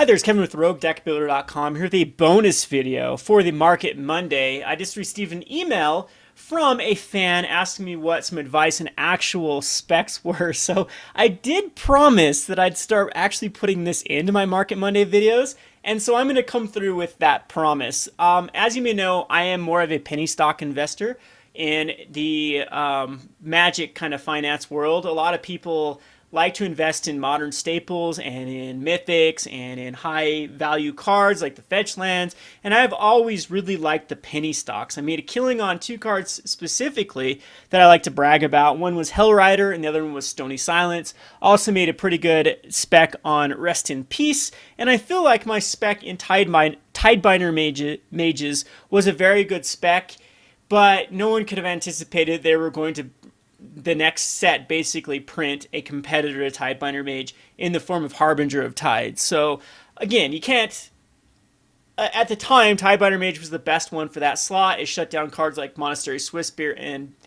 Hi there, it's Kevin with RogueDeckBuilder.com here with a bonus video for the Market Monday. I just received an email from a fan asking me what some advice and actual specs were. So I did promise that I'd start actually putting this into my Market Monday videos. And so I'm going to come through with that promise. As you may know, I am more of a penny stock investor in the Magic kind of finance world. A lot of people like to invest in modern staples and in mythics and in high value cards like the fetch lands, and I've always really liked the penny stocks. I made a killing on two cards specifically that I like to brag about. One was Hellrider and the other one was Stony Silence. Also made a pretty good spec on Rest in Peace, and I feel like my spec in Tidebinder Mages was a very good spec, but no one could have anticipated they were going to the next set basically print a competitor to Tidebinder Mage in the form of Harbinger of Tithes. So again, you can't. At the time, Tidebinder Mage was the best one for that slot. It shut down cards like Monastery Swiftspear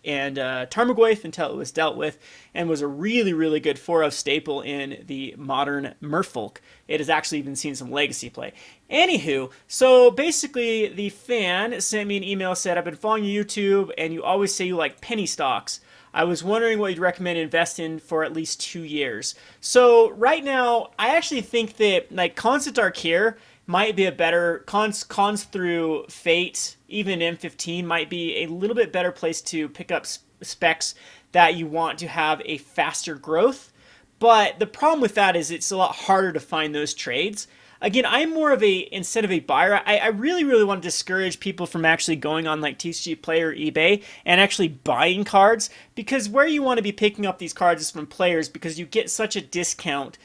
and Tarmogoyf until it was dealt with, and was a really good 4-of staple in the modern Merfolk. It has actually even seen some legacy play. Anywho, so basically the fan sent me an email, said, I've been following your YouTube and you always say you like penny stocks. I was wondering what you'd recommend invest in for at least 2 years. So right now, I actually think that like Constant Arcare might be a better, cons through Fate, even M15 might be a little bit better place to pick up specs that you want to have a faster growth. But the problem with that is it's a lot harder to find those trades. Again, I'm more of a, instead of a buyer, I really want to discourage people from actually going on like TCG Play or eBay and actually buying cards, because where you want to be picking up these cards is from players, because you get such a discount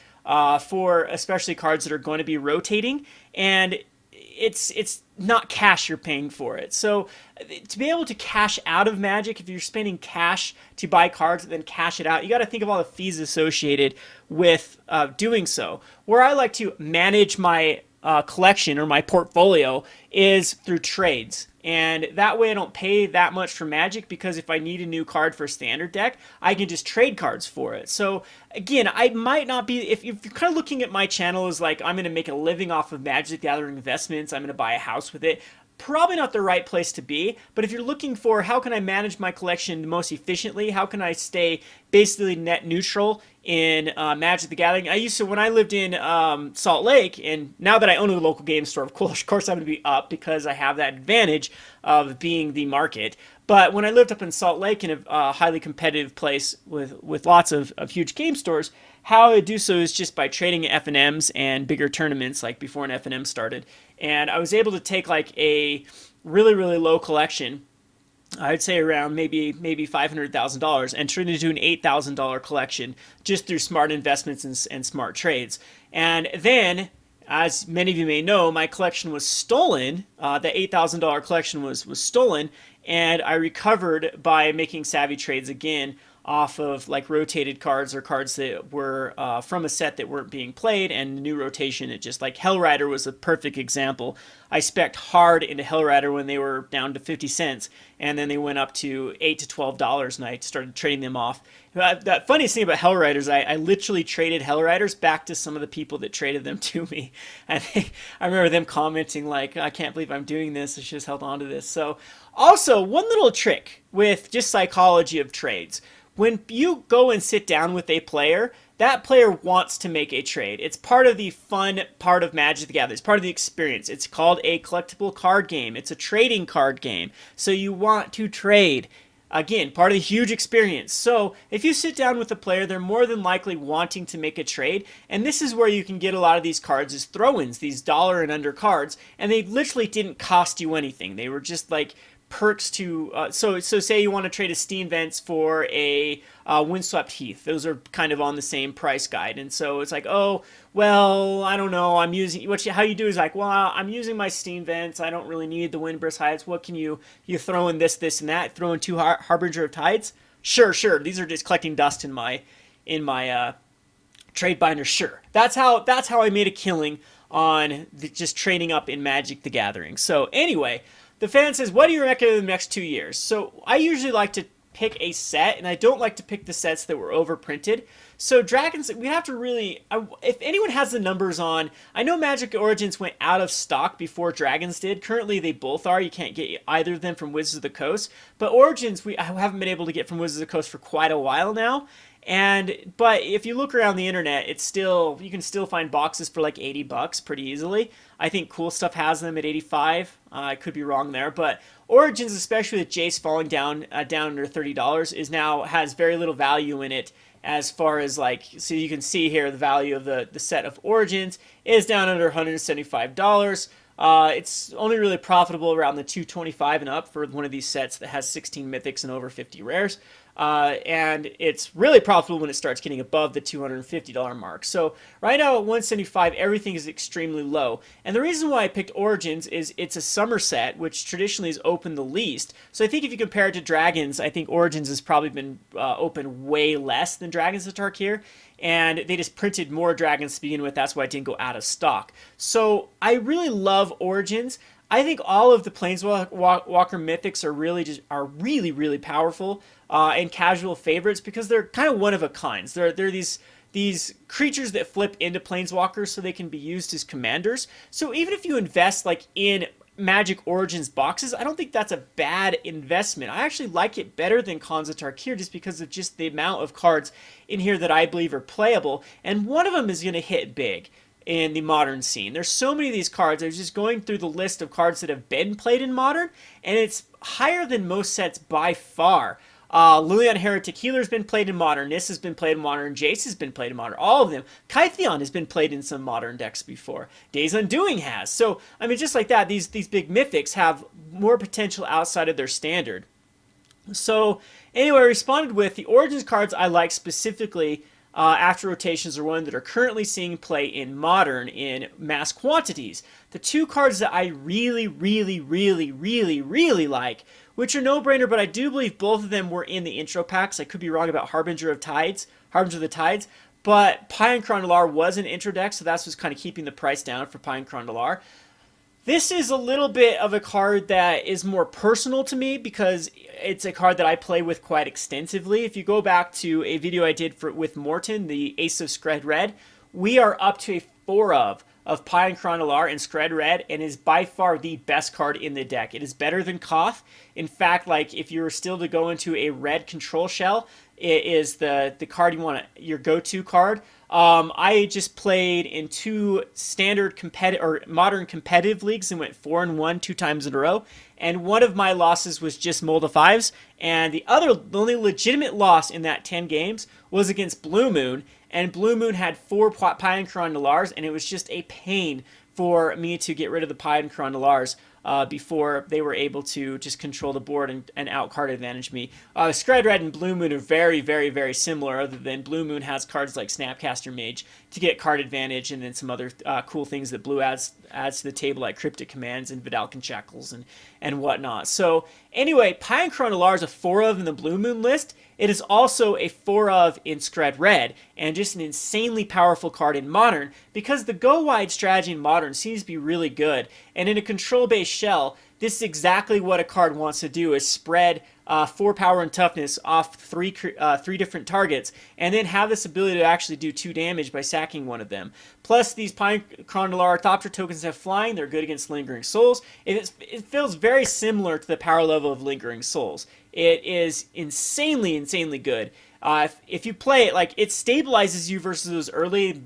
for especially cards that are going to be rotating, and it's not cash you're paying for it. So to be able to cash out of Magic, if you're spending cash to buy cards and then cash it out, you got to think of all the fees associated with doing so. Where I like to manage my collection or my portfolio is through trades. And that way I don't pay that much for Magic, because if I need a new card for a standard deck, I can just trade cards for it. So again, I might not be, if you're kind of looking at my channel as like, I'm going to make a living off of Magic the Gathering investments, I'm going to buy a house with it, probably not the right place to be. But if you're looking for how can I manage my collection most efficiently, how can I stay basically net neutral in Magic the Gathering. I used to, when I lived in Salt Lake, and now that I own a local game store, of course I'm going to be up because I have that advantage of being the market. But when I lived up in Salt Lake in a highly competitive place with lots of huge game stores, how I would do so is just by trading FNMs and bigger tournaments, like before an FNM started. And I was able to take like a really low collection, I'd say around maybe $500,000, and turn it into an $8,000 collection just through smart investments and smart trades. And then, as many of you may know, my collection was stolen. The $8,000 collection was stolen, and I recovered by making savvy trades again off of like rotated cards or cards that were from a set that weren't being played, and new rotation. It just, like Hellrider was a perfect example. I spec'd hard into Hellrider when they were down to 50 cents, and then they went up to $8 to $12, and I started trading them off. The funniest thing about Hellriders is I literally traded Hellriders back to some of the people that traded them to me. I remember them commenting like, I can't believe I'm doing this, I should have held on to this. So also, one little trick with just psychology of trades. When you go and sit down with a player, that player wants to make a trade. It's part of the fun part of Magic the Gathering. It's part of the experience. It's called a collectible card game. It's a trading card game. So you want to trade. Again, part of the huge experience. So if you sit down with a player, they're more than likely wanting to make a trade. And this is where you can get a lot of these cards as throw-ins, these dollar and under cards. And they literally didn't cost you anything. They were just like perks to, so say you want to trade a Steam Vents for a Windswept Heath. Those are kind of on the same price guide. And so it's like, oh, well, I don't know, I'm using, how you do is like, well, I'm using my Steam Vents, I don't really need the Windburst Hides. What can you throw in this, and that, throw in two Harbinger of Tides? Sure, these are just collecting dust in my trade binder. Sure. That's how I made a killing on just trading up in Magic the Gathering. So anyway, the fan says, what do you recommend in the next 2 years? So I usually like to pick a set, and I don't like to pick the sets that were overprinted. So Dragons, we have to really, if anyone has the numbers on, I know Magic Origins went out of stock before Dragons did. Currently they both are. You can't get either of them from Wizards of the Coast. But Origins, I haven't been able to get from Wizards of the Coast for quite a while now. But if you look around the internet, you can still find boxes for like $80 pretty easily. I think Cool Stuff has them at 85. I could be wrong there, but Origins, especially with Jace falling down under $30, has very little value in it. As far as so you can see here, the value of the set of Origins is down under $175. It's only really profitable around the $225 and up for one of these sets that has 16 mythics and over 50 rares. And it's really profitable when it starts getting above the $250 mark. So right now at $175, everything is extremely low. And the reason why I picked Origins is it's a summer set, which traditionally is open the least. So I think if you compare it to Dragons, I think Origins has probably been open way less than Dragons of Tarkir. And they just printed more Dragons to begin with. That's why it didn't go out of stock. So I really love Origins. I think all of the Planeswalker mythics are really powerful and casual favorites because they're kind of one of a kind. They're these creatures that flip into Planeswalkers so they can be used as commanders. So even if you invest in Magic Origins boxes, I don't think that's a bad investment. I actually like it better than Khans of Tarkir just because of just the amount of cards in here that I believe are playable, and one of them is going to hit big in the modern scene. There's so many of these cards. I was just going through the list of cards that have been played in modern, and it's higher than most sets by far. Liliana Heretic Healer's been played in modern. Nis has been played in modern. Jace has been played in modern. All of them. Kytheon has been played in some modern decks before. Days Undoing has. So, I mean, just like that, these big mythics have more potential outside of their standard. So, anyway, I responded with the Origins cards I like specifically after rotations are one that are currently seeing play in modern in mass quantities. The two cards that I really like, which are no-brainer, but I do believe both of them were in the intro packs. I could be wrong about Harbinger of the Tides, but Pia and Kiran Nalar was an intro deck, so that's what's kind of keeping the price down for Pia and Kiran Nalar. This is a little bit of a card that is more personal to me because it's a card that I play with quite extensively. If you go back to a video I did with Morton, the Ace of Scred Red, we are up to a 4 of Pia and Kiran Nalar and Scred Red, and is by far the best card in the deck. It is better than Koth. In fact, if you were still to go into a red control shell, it is the card you want your go-to card. I just played in 2 standard modern competitive leagues and went 4-1 2 times in a row. And one of my losses was just Mold of Fives, and the only legitimate loss in that 10 games was against Blue Moon. And Blue Moon had 4 Pia and Kiran Nalars, and it was just a pain for me to get rid of the Pia and Kiran Nalars before they were able to just control the board and out-card advantage me. Scred Red and Blue Moon are very similar, other than Blue Moon has cards like Snapcaster Mage to get card advantage, and then some other cool things that Blue adds to the table, like Cryptic Commands and Vidalcan Shackles and whatnot. So anyway, Pia and Kiran Nalar is a 4 of in the Blue Moon list. It is also a 4 of in Scred Red, and just an insanely powerful card in Modern, because the go-wide strategy in Modern seems to be really good. And in a control-based shell, this is exactly what a card wants to do, is spread 4 power and toughness off three different targets, and then have this ability to actually do 2 damage by sacking one of them. Plus, these Pia and Kiran Nalar Thopter tokens have flying. They're good against Lingering Souls. It feels very similar to the power level of Lingering Souls. It is insanely good. If you play it, it stabilizes you versus those early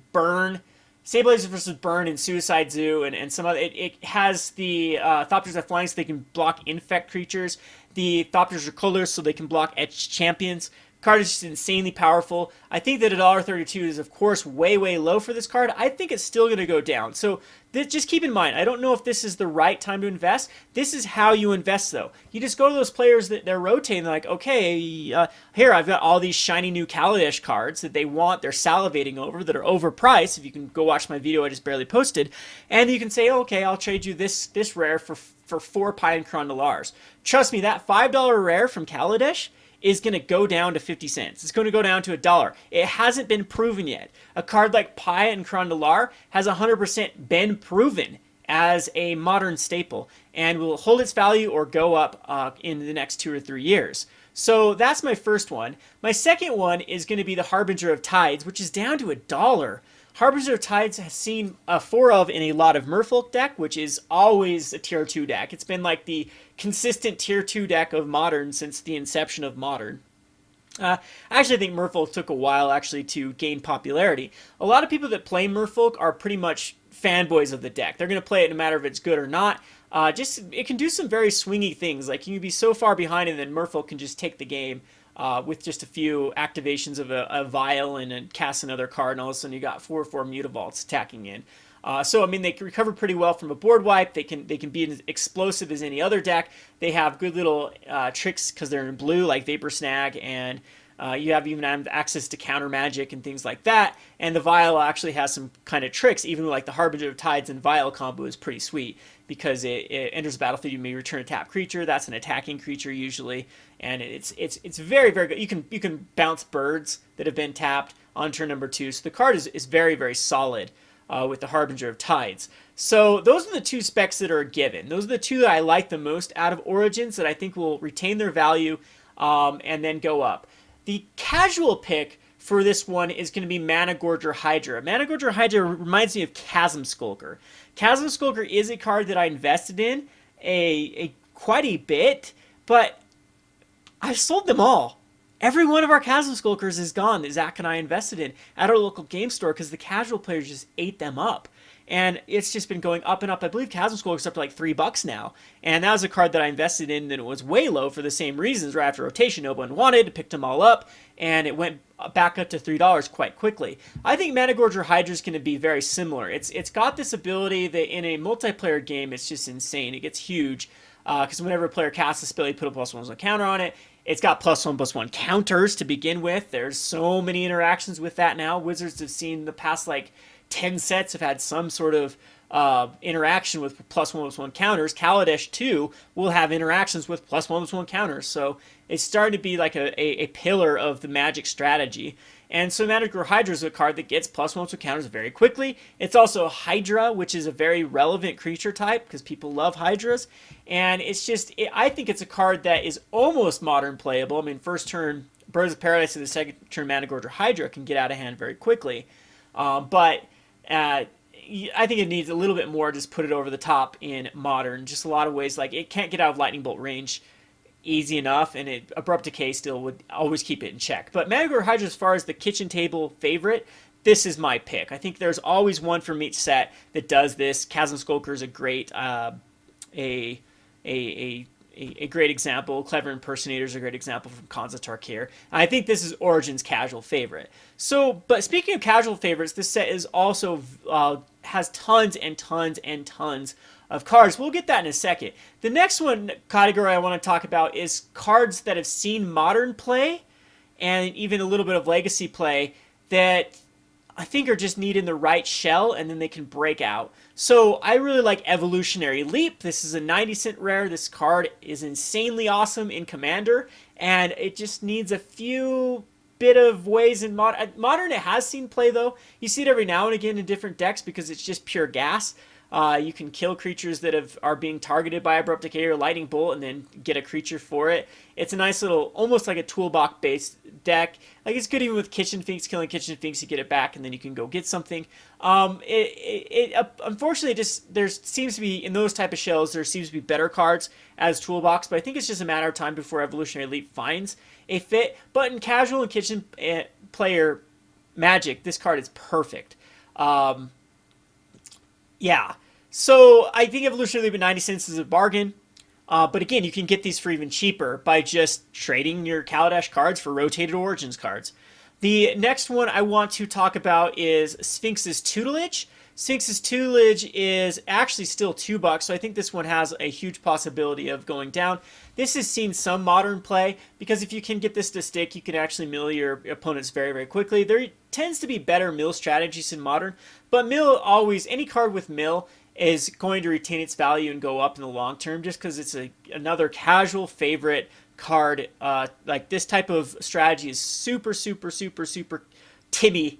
stabilizers versus burn and Suicide Zoo and some other. It has the Thopters that flying so they can block infect creatures. The Thopters are colors so they can block etched champions. Card is just insanely powerful. I think that $1.32 is, of course, way low for this card. I think it's still going to go down. So just keep in mind, I don't know if this is the right time to invest. This is how you invest, though. You just go to those players that they're rotating. They're like, okay, here, I've got all these shiny new Kaladesh cards that they want. They're salivating over, that are overpriced. If you can go watch my video I just barely posted. And you can say, okay, I'll trade you this rare for 4 Pia and Kiran Nalars. Trust me, that $5 rare from Kaladesh is going to go down to 50 cents. It's going to go down to $1. It hasn't been proven yet. A card like Pia and Kiran Nalar has 100% been proven as a modern staple and will hold its value or go up in the next 2 or 3 years. So that's my first one. My second one is going to be the Harbinger of Tides, which is down to $1. Harbinger of Tides has seen four of in a lot of Merfolk deck, which is always a tier 2 deck. It's been like the consistent tier 2 deck of Modern since the inception of Modern. I actually think Merfolk took a while actually to gain popularity. A lot of people that play Merfolk are pretty much fanboys of the deck. They're going to play it no matter if it's good or not. Just it can do some very swingy things. Like you can be so far behind and then Merfolk can just take the game with just a few activations of a vial and then cast another card, and all of a sudden you got 4/4 Mutavaults attacking in. So I mean they can recover pretty well from a board wipe. They can be as explosive as any other deck. They have good little tricks because they're in blue, like Vapor Snag, and you have even access to counter magic and things like that. And the Vial actually has some kind of tricks, even like the Harbinger of Tides and Vial combo is pretty sweet because it enters the battlefield. You may return a tapped creature. That's an attacking creature usually, and it's very very good. You can bounce birds that have been tapped on turn number 2. So the card is very very solid with the Harbinger of Tides. So those are the two specs that are given. Those are the two that I like the most out of Origins that I think will retain their value and then go up. The casual pick for this one is going to be Mana Gorger Hydra. Mana Gorger Hydra reminds me of Chasm Skulker. Chasm Skulker is a card that I invested in quite a bit, but I've sold them all. Every one of our Chasm Skulkers is gone that Zach and I invested in at our local game store because the casual players just ate them up. And it's just been going up and up. I believe Chasm Skulker's up to like $3 now. And that was a card that I invested in and it was way low for the same reasons. Right after rotation, no one wanted, picked them all up, and it went back up to $3 quite quickly. I think Mana Gorger Hydra is going to be very similar. It's got this ability that in a multiplayer game, it's just insane. It gets huge because whenever a player casts a spell, you put a +1/+1 counter on it. It's got +1/+1 counters to begin with. There's so many interactions with that now. Wizards have seen the past like 10 sets have had some sort of interaction with +1/+1 counters. Kaladesh 2 will have interactions with +1/+1 counters. So it's starting to be like a pillar of the Magic strategy. And so Mana Gorger Hydra is a card that gets +1/+1 counters very quickly. It's also a Hydra, which is a very relevant creature type because people love Hydras. And it's just, I think it's a card that is almost modern playable. I mean, first turn Birds of Paradise and the second turn Mana Gorger Hydra can get out of hand very quickly. But I think it needs a little bit more, just put it over the top in Modern. Just a lot of ways, like it can't get out of Lightning Bolt range easy enough, and Abrupt Decay still would always keep it in check. But Mana Gorger Hydra, as far as the kitchen table favorite, this is my pick. I think there's always one from each set that does this. Chasm Skulker is a great a great example. Clever Impersonator is a great example from Khans of Tarkir. I think this is Origin's casual favorite. So, but speaking of casual favorites, this set is also has tons and tons and tons of cards. We'll get that in a second. The next one category I want to talk about is cards that have seen Modern play and even a little bit of Legacy play that I think are just needing the right shell and then they can break out. So I really like Evolutionary Leap. This is a 90-cent rare. This card is insanely awesome in Commander, and it just needs a few bit of ways in Modern. It has seen play, though. You see it every now and again in different decks because it's just pure gas. You can kill creatures that are being targeted by Abrupt Decay or Lightning Bolt and then get a creature for it. It's a nice little, almost like a toolbox-based deck. Like, it's good even with Kitchen Finks. Killing Kitchen Finks, you get it back, and then you can go get something. Unfortunately, there seems to be, in those type of shells, there seems to be better cards as toolbox, but I think it's just a matter of time before Evolutionary Leap finds a fit. But in casual and kitchen player Magic, this card is perfect. Yeah, so I think Evolutionary Leap at 90 cents is a bargain. But again, you can get these for even cheaper by just trading your Kaladesh cards for rotated Origins cards. The next one I want to talk about is Sphinx's Tutelage. Sphinx's Tutelage is actually still $2, so I think this one has a huge possibility of going down. This has seen some Modern play, because if you can get this to stick, you can actually mill your opponents very, very quickly. There tends to be better mill strategies in Modern, but mill always, any card with mill is going to retain its value and go up in the long term just because it's another casual favorite card. Like, this type of strategy is super, super, super, super Timmy.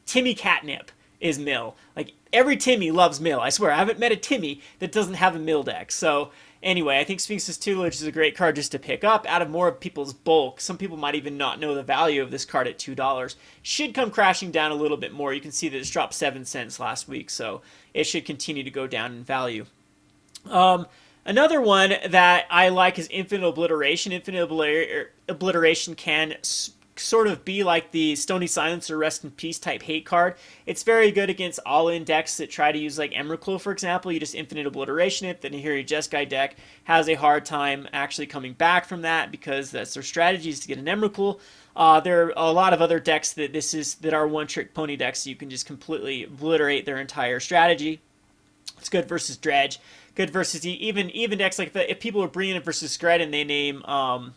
Timmy catnip is mill. Like, every Timmy loves mill. I swear, I haven't met a Timmy that doesn't have a mill deck. So Anyway, I think Sphinx's Tutelage is a great card just to pick up out of more of people's bulk. Some people might even not know the value of this card at $2. Should come crashing down a little bit more. You can see that it's dropped 7 cents last week, so it should continue to go down in value. Another one that I like is Infinite Obliteration. Infinite Obliteration can sort of be like the Stony Silence or Rest in Peace type hate card. It's very good against all-in decks that try to use like Emrakul, for example. You just Infinite Obliteration it, then here your Jeskai deck has a hard time actually coming back from that because that's their strategy is to get an Emrakul. There are a lot of other decks that are one-trick pony decks. So you can just completely obliterate their entire strategy. It's good versus Dredge. Good versus even decks like if people are bringing it versus Skred and they name Pia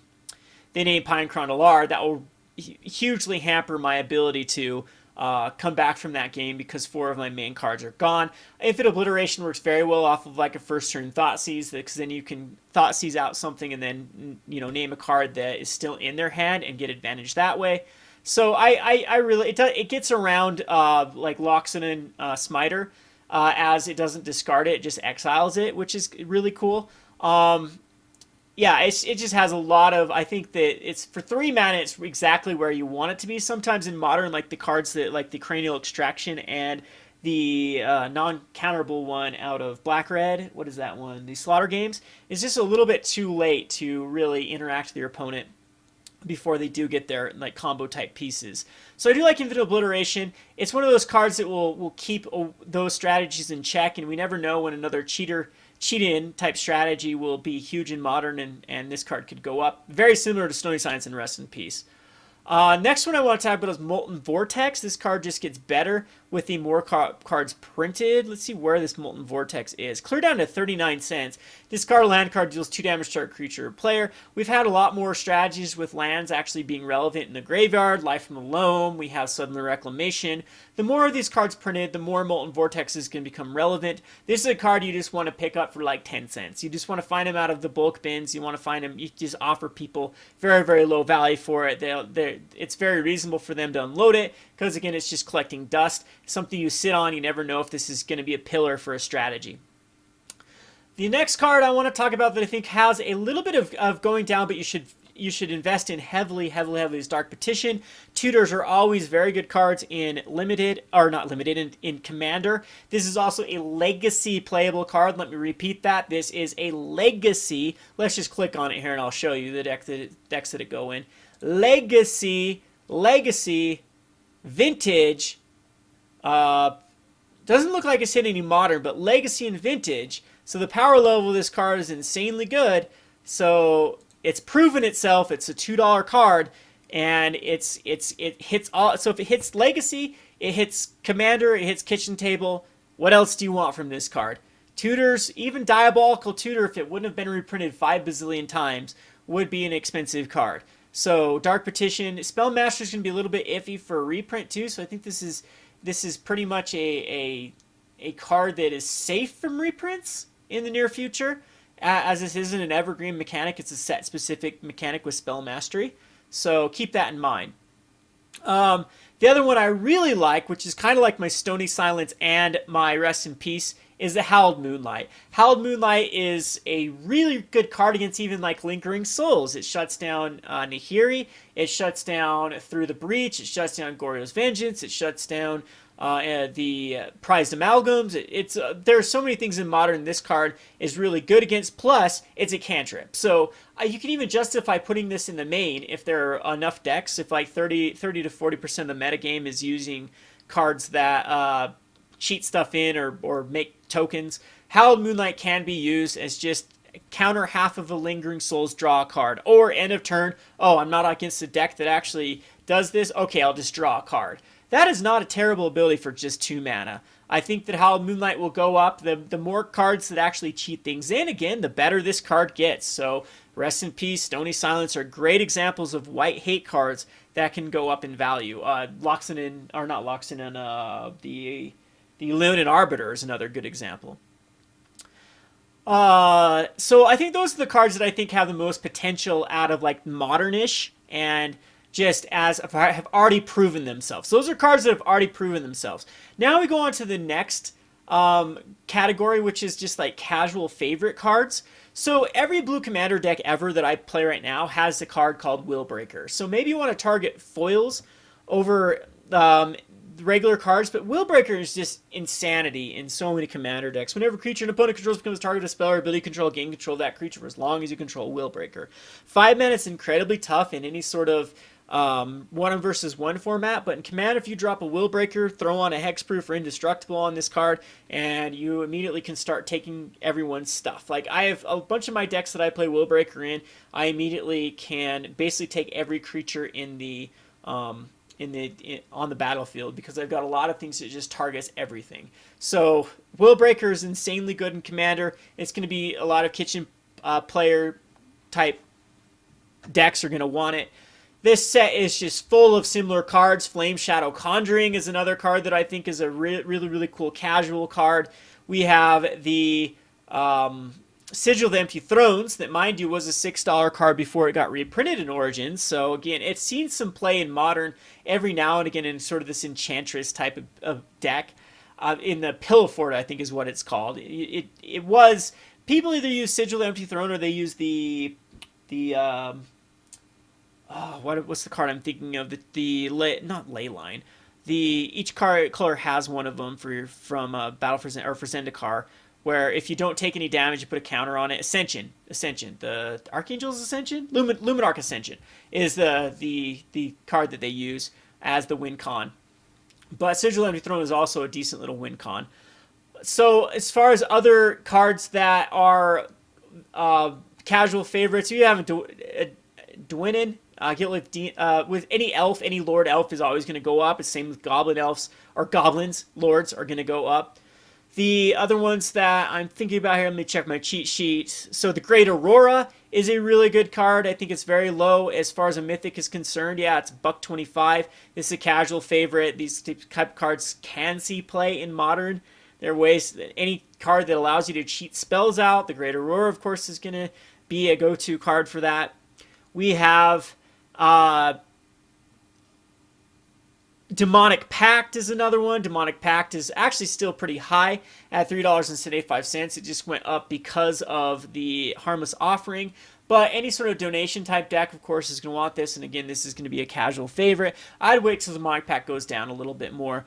and Kiran Nalar, that will hugely hamper my ability to come back from that game because 4 of my main cards are gone. Infinite Obliteration works very well off of like a first turn Thoughtseize, because then you can Thoughtseize out something and then name a card that is still in their hand and get advantage that way. So I really it gets around like Loxodon and Smiter as it doesn't discard it, it just exiles it, which is really cool. Yeah, it just has a lot of, I think that it's, for 3 mana, it's exactly where you want it to be. Sometimes in Modern, like the cards that, like the Cranial Extraction and the non-counterable one out of Black-Red, what is that one? The Slaughter Games, is just a little bit too late to really interact with your opponent before they do get their like combo type pieces. So I do like Infinite Obliteration. It's one of those cards that will keep those strategies in check, and we never know when another cheat-in type strategy will be huge in Modern, and this card could go up. Very similar to Stony Silence and Rest in Peace. Next one I want to talk about is Molten Vortex. This card just gets better with the more cards printed. Let's see where this Molten Vortex is. Clear down to 39 cents. This land card deals 2 damage to our creature or player. We've had a lot more strategies with lands actually being relevant in the graveyard. Life from the Loam. We have Sudden Reclamation. The more of these cards printed, the more Molten Vortexes can become relevant. This is a card you just want to pick up for like 10 cents. You just want to find them out of the bulk bins. You want to find them. You just offer people very, very low value for it. It's very reasonable for them to unload it because, again, it's just collecting dust. Something you sit on. You never know if this is going to be a pillar for a strategy. The next card I want to talk about that I think has a little bit of going down, but you should invest in heavily is Dark Petition. Tutors are always very good cards in limited, or not limited, in Commander. This is also a legacy playable card. Let me repeat that. This is a legacy. Let's just click on it here and I'll show you the decks that it go in. Legacy, Vintage. Doesn't look like it's hit any Modern, but Legacy and Vintage. So the power level of this card is insanely good. So it's proven itself. It's a $2 card, and it hits all. So if it hits Legacy, it hits Commander, it hits Kitchen Table. What else do you want from this card? Tutors, even Diabolical Tutor, if it wouldn't have been reprinted 5 bazillion times, would be an expensive card. So Dark Petition, Spellmaster is going to be a little bit iffy for a reprint too. So I think this is pretty much a card that is safe from reprints in the near future. As this isn't an evergreen mechanic, it's a set specific mechanic with spell mastery. So keep that in mind. The other one I really like, which is kind of like my Stony Silence and my Rest in Peace, is the Hallowed Moonlight. Hallowed Moonlight is a really good card against even like Lingering Souls. It shuts down Nahiri, it shuts down Through the Breach, it shuts down Goryo's Vengeance, it shuts down the Prized Amalgams. There are so many things in Modern this card is really good against, plus it's a cantrip. So you can even justify putting this in the main if there are enough decks, if like 30 to 40% of the metagame is using cards that cheat stuff in or make tokens. Hallowed Moonlight can be used as just counter half of a Lingering Souls, draw a card. Or end of turn, oh, I'm not against a deck that actually does this, okay, I'll just draw a card. That is not a terrible ability for just 2 mana. I think that Hallowed Moonlight will go up. The more cards that actually cheat things in, again, the better this card gets. So Rest in Peace, Stony Silence are great examples of white hate cards that can go up in value. Loxodon, or not Loxodon, the Limited Arbiter is another good example. So I think those are the cards that I think have the most potential out of like Modern-ish and just as have already proven themselves. Those are cards that have already proven themselves. Now we go on to the next category, which is just like casual favorite cards. So every blue commander deck ever that I play right now has a card called Willbreaker. So maybe you want to target foils over regular cards, but Willbreaker is just insanity in so many commander decks. Whenever a creature an opponent controls becomes target of spell or ability control, gain control of that creature for as long as you control Willbreaker. 5 mana is incredibly tough in any sort of 1 format, but in Command, if you drop a Willbreaker, throw on a Hexproof or Indestructible on this card, and you immediately can start taking everyone's stuff. Like, I have a bunch of my decks that I play Willbreaker in, I immediately can basically take every creature in the on the battlefield, because I've got a lot of things that just targets everything. So Willbreaker is insanely good in Commander. It's going to be a lot of kitchen player type decks are going to want it. This set is just full of similar cards. Flame Shadow Conjuring is another card that I think is a really cool casual card. We have the Sigil of the Empty Thrones, that, mind you, was a $6 card before it got reprinted in Origins. So again, it's seen some play in Modern every now and again in sort of this Enchantress type of deck. In the Pillow Fort, I think is what it's called. It was, people either use Sigil of the Empty Throne or they use the what's the card I'm thinking of? Not Leyline. Each color has one of them from Battle for Zendikar, where if you don't take any damage, you put a counter on it. Ascension. The Archangel's Ascension, Luminarch Ascension is the card that they use as the win con. But Sigil of Empty Throne is also a decent little win con. So as far as other cards that are casual favorites, you have Dwynen. Get with any elf, any lord elf is always going to go up. It's same with goblin elves, or goblins, lords are going to go up. The other ones that I'm thinking about here, let me check my cheat sheet. So the Great Aurora is a really good card. I think it's very low as far as a mythic is concerned. Yeah, it's $1.25. This is a casual favorite. These type of cards can see play in Modern. There are ways that any card that allows you to cheat spells out. The Great Aurora, of course, is going to be a go-to card for that. We have Demonic Pact is another one. Demonic Pact is actually still pretty high at $3.75. It just went up because of the Harmless Offering. But any sort of donation type deck, of course, is going to want this. And again, this is going to be a casual favorite. I'd wait till the Demonic Pact goes down a little bit more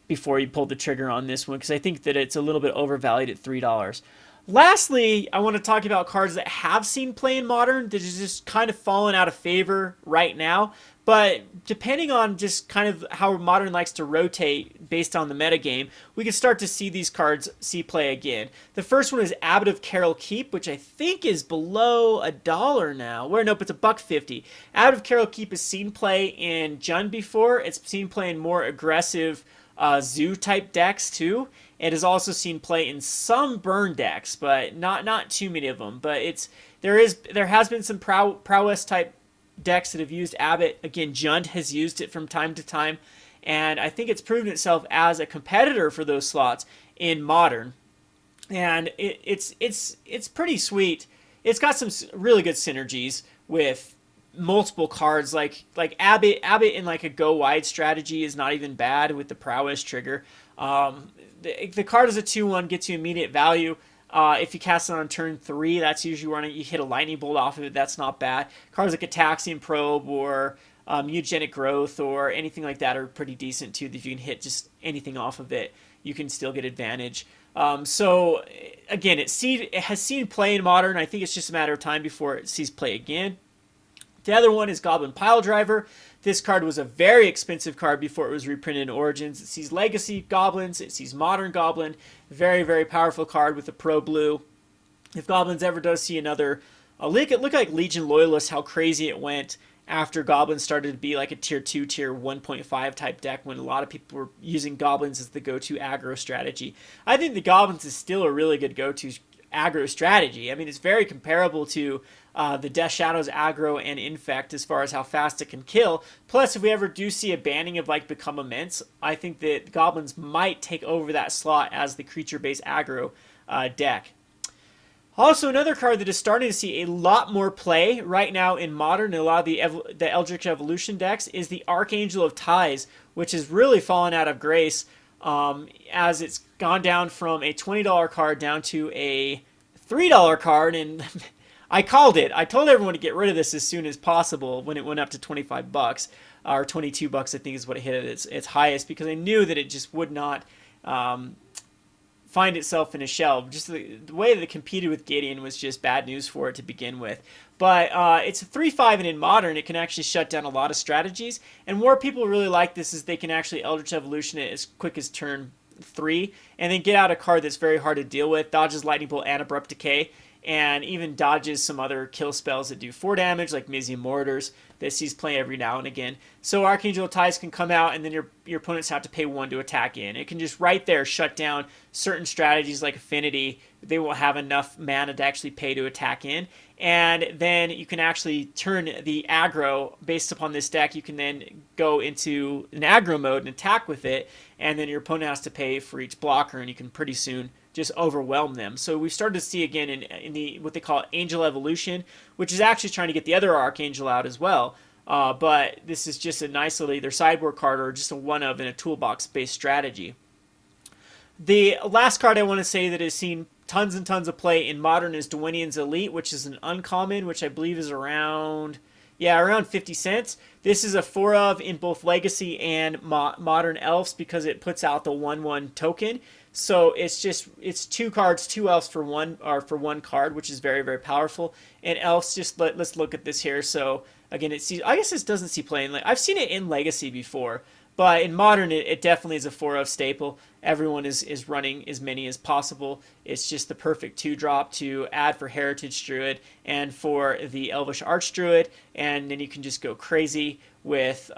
before you pull the trigger on this one, because I think that it's a little bit overvalued at $3. Lastly, I want to talk about cards that have seen play in Modern that is just kind of fallen out of favor right now. But depending on just kind of how Modern likes to rotate based on the metagame, we can start to see these cards see play again. The first one is Abbot of Carol Keep, which I think is below $1 now. Nope, it's $1.50. Abbot of Carol Keep has seen play in Jund before. It's seen play in more aggressive zoo type decks too. It has also seen play in some burn decks, but not too many of them. But there has been some prowess type decks that have used Abbot. Again, Jund has used it from time to time, and I think it's proven itself as a competitor for those slots in Modern. And it's pretty sweet. It's got some really good synergies with multiple cards, like Abbot in like a go wide strategy is not even bad with the prowess trigger. The card is a 2/1, gets you immediate value. If you cast it on turn 3, that's usually when you hit a lightning bolt off of it. That's not bad. Cards like Ataxian Probe or Mutagenic Growth or anything like that are pretty decent too. If you can hit just anything off of it, you can still get advantage. So again, it has seen play in Modern. I think it's just a matter of time before it sees play again. The other one is Goblin Piledriver. This card was a very expensive card before it was reprinted in Origins. It sees Legacy Goblins. It sees Modern Goblin. Very, very powerful card with a Pro Blue. If Goblins ever does see another... look like Legion Loyalists, how crazy it went after Goblins started to be like a Tier 2, Tier 1.5 type deck when a lot of people were using Goblins as the go-to aggro strategy. I think the Goblins is still a really good go-to aggro strategy. I mean, it's very comparable to the Death Shadows aggro and Infect as far as how fast it can kill. Plus, if we ever do see a banning of like Become Immense, I think that Goblins might take over that slot as the creature-based aggro deck. Also, another card that is starting to see a lot more play right now in Modern and a lot of the Eldritch Evolution decks is the Archangel of Tithes, which has really fallen out of grace. as it's gone down from a $20 card down to a $3 card. And I called it. I told everyone to get rid of this as soon as possible when it went up to 25 bucks, or 22 bucks, I think is what it hit at its highest, because I knew that it just would not find itself in a shelf. Just the way that it competed with Gideon was just bad news for it to begin with. But it's a 3/5, and in Modern, it can actually shut down a lot of strategies. And where people really like this is they can actually Eldritch Evolution it as quick as turn 3, and then get out a card that's very hard to deal with, dodges Lightning Bolt and Abrupt Decay, and even dodges some other kill spells that do 4 damage, like Mizium Mortars, that sees play every now and again. So Archangel of Tithes can come out, and then your opponents have to pay 1 to attack in. It can just right there shut down certain strategies like Affinity. They won't have enough mana to actually pay to attack in. And then you can actually turn the aggro based upon this deck. You can then go into an aggro mode and attack with it, and then your opponent has to pay for each blocker, and you can pretty soon just overwhelm them. So we've started to see again in the what they call Angel Evolution, which is actually trying to get the other Archangel out as well. But this is just a nice little either sideboard card or just a one-of in a toolbox-based strategy. The last card I want to say that has seen tons and tons of play in Modern is Dwynen's Elite, which is an uncommon, which I believe is around 50 cents. This is a 4-of in both Legacy and Modern Elves because it puts out the 1/1 token. So it's 2 cards, 2 elves for one card, which is very, very powerful. And elves, let's look at this here. So again, I guess this doesn't see play in, I've seen it in Legacy before, but in Modern it definitely is a 4-of staple. Everyone is running as many as possible. It's just the perfect 2-drop to add for Heritage Druid and for the Elvish Archdruid, and then you can just go crazy with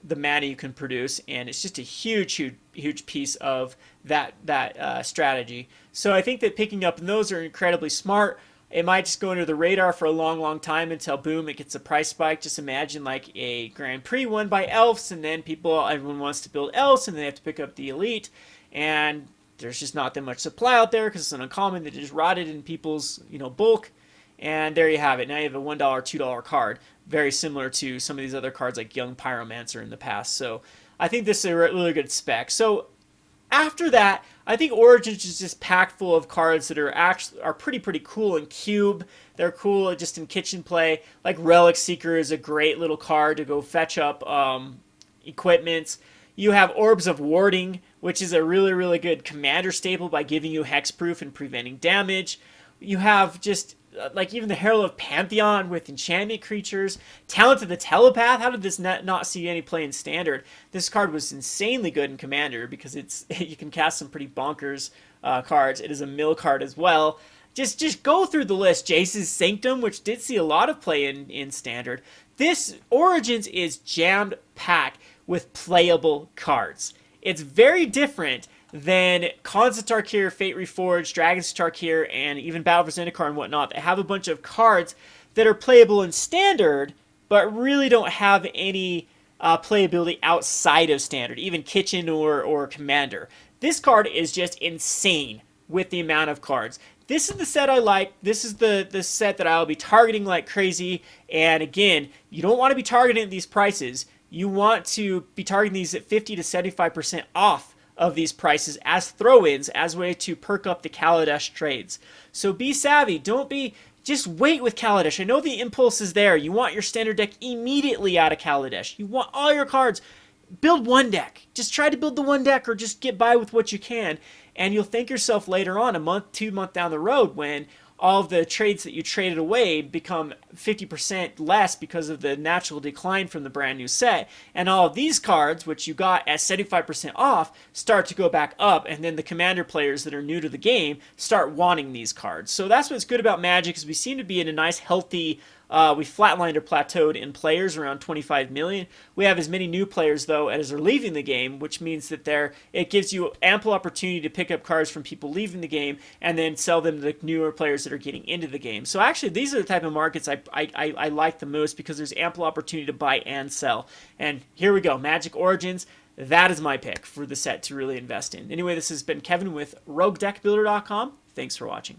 the mana you can produce, and it's just a huge piece of that strategy. So I think that picking up those are incredibly smart. It might just go under the radar for a long time until boom, it gets a price spike. Just imagine like a Grand Prix won by elves, and then everyone wants to build elves, and they have to pick up the elite, and there's just not that much supply out there because it's an uncommon that just rotted in people's bulk. And there you have it. Now you have a $1, $2 card. Very similar to some of these other cards like Young Pyromancer in the past. So I think this is a really good spec. So after that, I think Origins is just packed full of cards that are pretty cool in cube. They're cool just in kitchen play. Like Relic Seeker is a great little card to go fetch up equipments. You have Orbs of Warding, which is a really good commander staple by giving you hexproof and preventing damage. You have just like even the Herald of Pantheon with enchantment creatures. Talent of the Telepath. How did this not see any play in Standard? This card was insanely good in Commander because you can cast some pretty bonkers cards. It is a mill card as well. Just go through the list. Jace's Sanctum, which did see a lot of play in Standard. This Origins is jammed packed with playable cards. It's very different than Khans of Tarkir, Fate Reforged, Dragons of Tarkir, and even Battle for Zendikar and whatnot. They have a bunch of cards that are playable in Standard, but really don't have any playability outside of Standard, even Kitchen or Commander. This card is just insane with the amount of cards. This is the set I like. This is the set that I'll be targeting like crazy. And again, you don't want to be targeting at these prices. You want to be targeting these at 50 to 75% off of these prices as throw-ins, as a way to perk up the Kaladesh trades. So be savvy. Just wait with Kaladesh. I know the impulse is there. You want your Standard deck immediately out of Kaladesh. You want all your cards. Build one deck. Just try to build the one deck, or just get by with what you can. And you'll thank yourself later on, a month, 2 months down the road, when all of the trades that you traded away become 50% less because of the natural decline from the brand new set. And all of these cards, which you got at 75% off, start to go back up. And then the Commander players that are new to the game start wanting these cards. So that's what's good about Magic, is we seem to be in a nice, healthy we flatlined or plateaued in players around 25 million. We have as many new players, though, as are leaving the game, which means that it gives you ample opportunity to pick up cards from people leaving the game and then sell them to the newer players that are getting into the game. So actually, these are the type of markets I like the most, because there's ample opportunity to buy and sell. And here we go, Magic Origins. That is my pick for the set to really invest in. Anyway, this has been Kevin with RogueDeckBuilder.com. Thanks for watching.